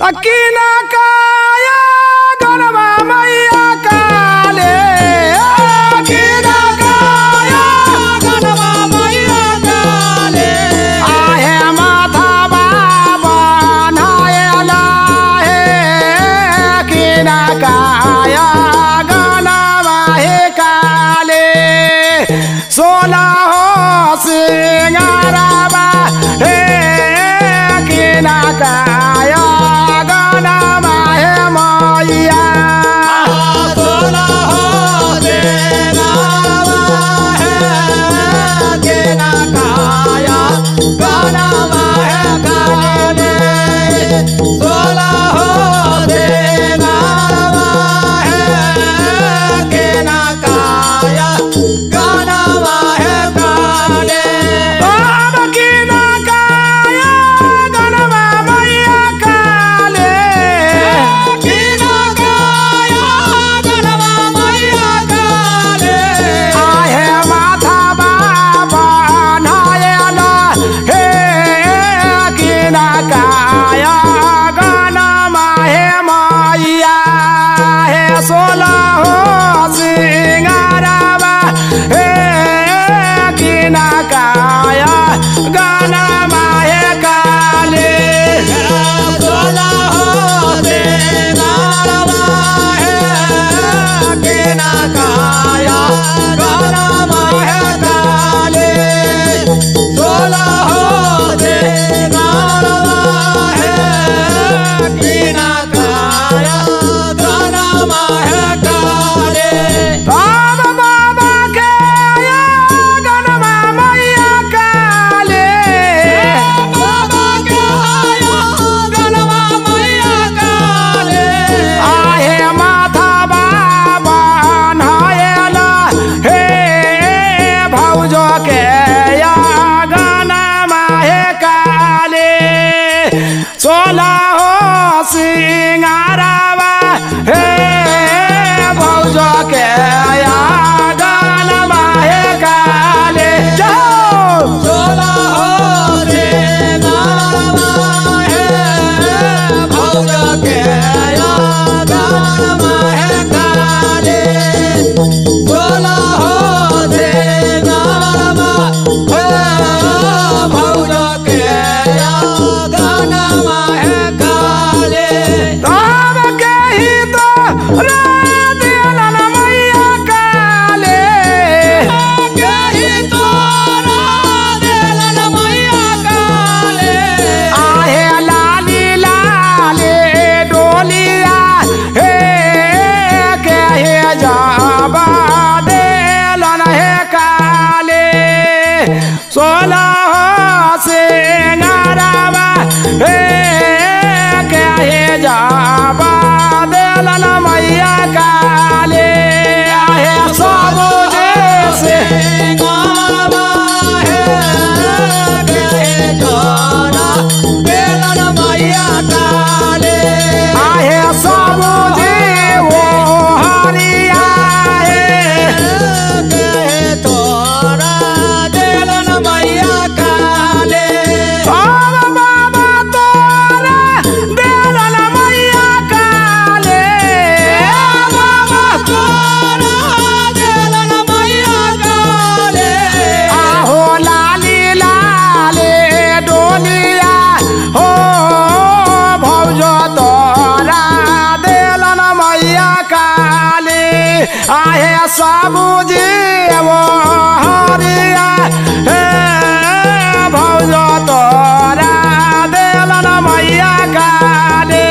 Akina काया गणवा मैया काले अकीना काया गणवा मैया काले आहे माथा बाबा नायला हे अकीना काया गणवा हे काले सोला हो सिंगारावा हे अकीना काया सोला हो सिंगारावा हे भौजो के या गानवा हे काले सोला हो सिंगारावा हे भौजो के या गानवा हे काले सोला हो सिंगारावा हे भौजो के या सोला हो सिंगारावा हे कहे जाबा देलन मैया काले आहे सब से सिंगारावा हे कहे जाना देलन मैया काले आहे सब वो हरिया हे कहे तोरा आहे साबुजी वो हरिया हे भौजो तोरा देलन मैया काले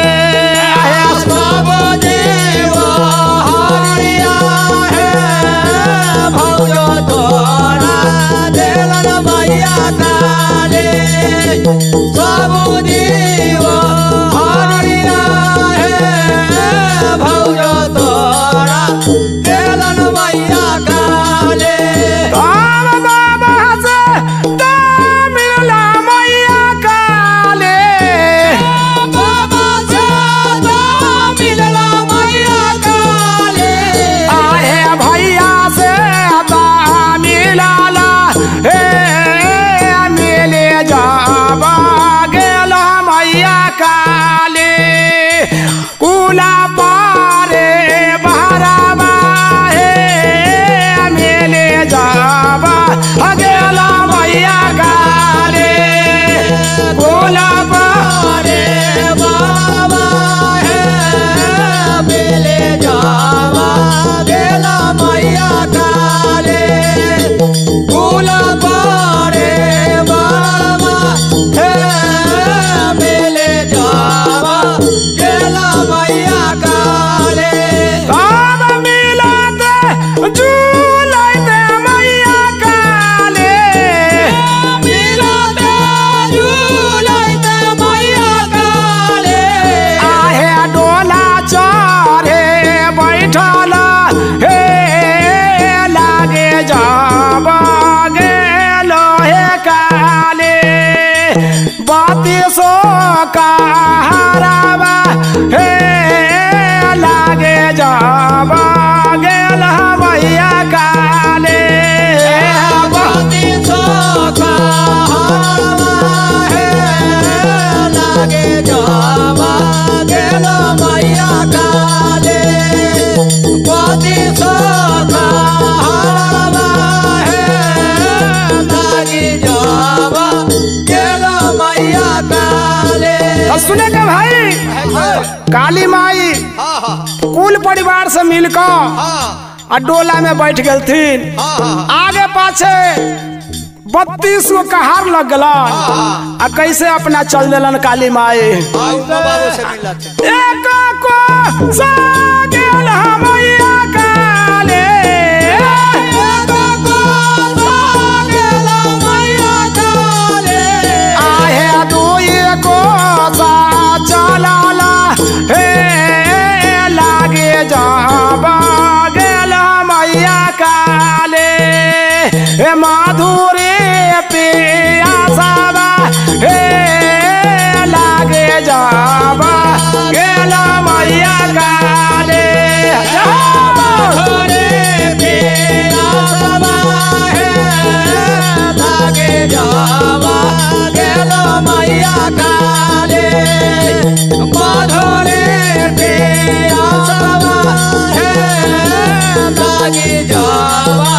आहे साबुजी वो हरिया हे भौजो तोरा देलन मैया काले साबुजी वो हरिया हे भौजो तोरा देलन मैया का सो कहारावा हे लागे जावा गेल मैया काले बत्ती सो कहारावा हे लागे जावा गेल मैया काले बत्ती सो कहारावा हे लागे जावा गेल मैया काले। सुने के भाई काली माई कुल परिवार से मिलकर डोला में बैठ गलथिन आगे पाछे 32 गो कहार लग गला कैसे अपना चल दिलन काली माई एक को सा गेल मैया काले आहे दुई को सा चलाला हे लागे जाबा गेल मैया काले हे माधुरी पियासावा हे लागे जाबा गेल मैया काले माधुरी पियासावा हे लागे जाबा गेल मैया काले माधुरी पियासावा हे लागे जाबा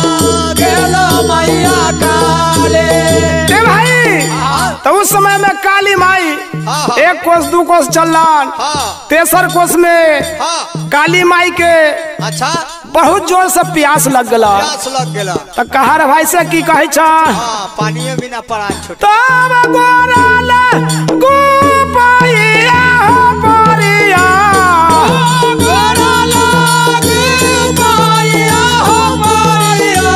गेल मैया काले। भाई तो उस समय में काली माई एक कोस दू कोस चलन तेसर कोस में काली माई के अच्छा बहुत जोर से प्यास लग गला प्यास लग गेला तो कहार भाई से की कहे छा पानी बिना पड़ा छोटे तब गोराला गोपाइया हो परिया गोराला गोपाइया हो परिया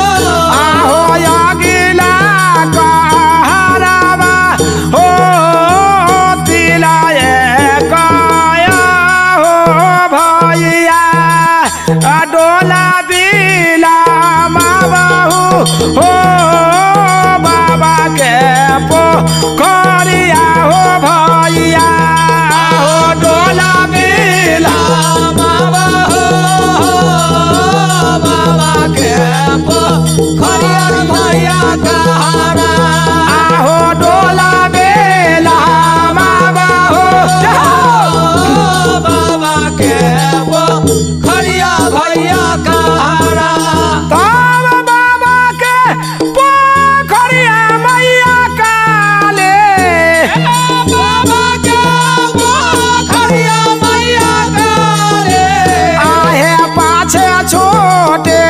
आहो यागिला कहारावा हो तिलाए काया हो भैया डोला बिला माबाहू हो बाबा के पोखरिया हो भैया हो डोला बिला बाबा हो बाबा के पोखरिया भैया कहारा आहो डोला बेला माबाहू बाबा के पोखरिया भैया कहारा तब बाबा के पोखरिया मैया काले बाबा के पोखरिया मैया काले आहे पाछे छोटे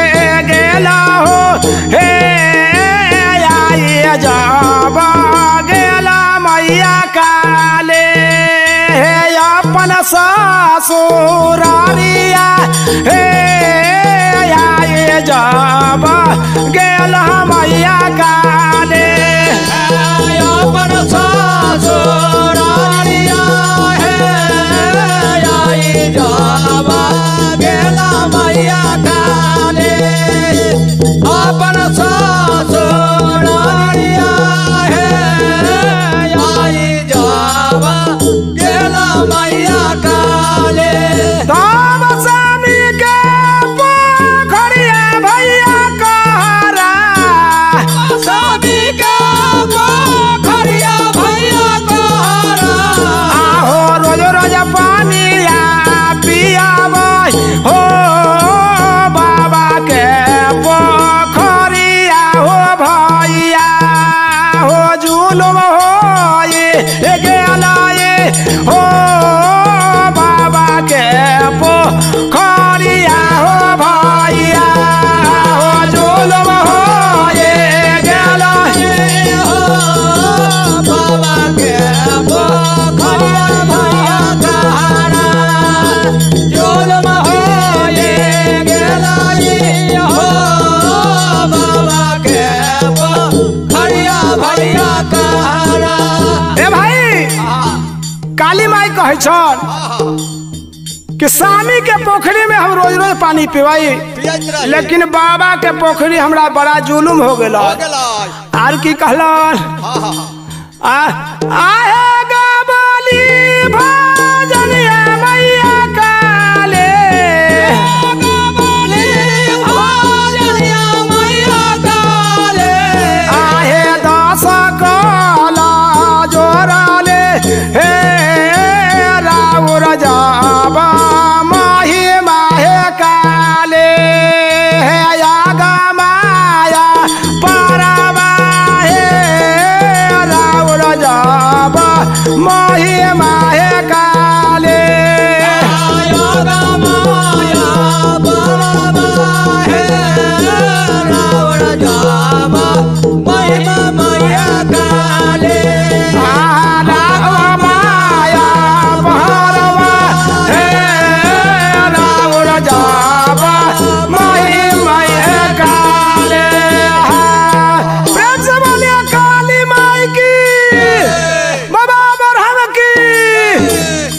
गेला हो हे आई जाबा गेला मैया काले हे अपन ससुरारिया हे आई जाबा गेला मैया काले अपन ससुरारिया हे आई जाबा गेला मैया काले अपन ससुरारिया हे आई जाबा गेला मैया काले। तब स्वामी के पोखरिया भैया कहारा सभी का पोखरिया भैया कहारा आहो रोज रोज पानिया पियाबै हो बाबा के पोखरिया हो भैया हो जुलुम हो गेला हो बाबा के पोखरिया हो भैया हो जुलुम हो गेला बाबा के पोखरिया भैया कहारा जुलम हो गेला हो बाबा के पोखरिया भैया कहारा। ए भाई काली माई कहे छन कि स्वामी के पोखरी में हम रोज रोज पानी पिवाई लेकिन बाबा के पोखरी हमरा बड़ा जुलुम हो गया आर की कहलन आहे माई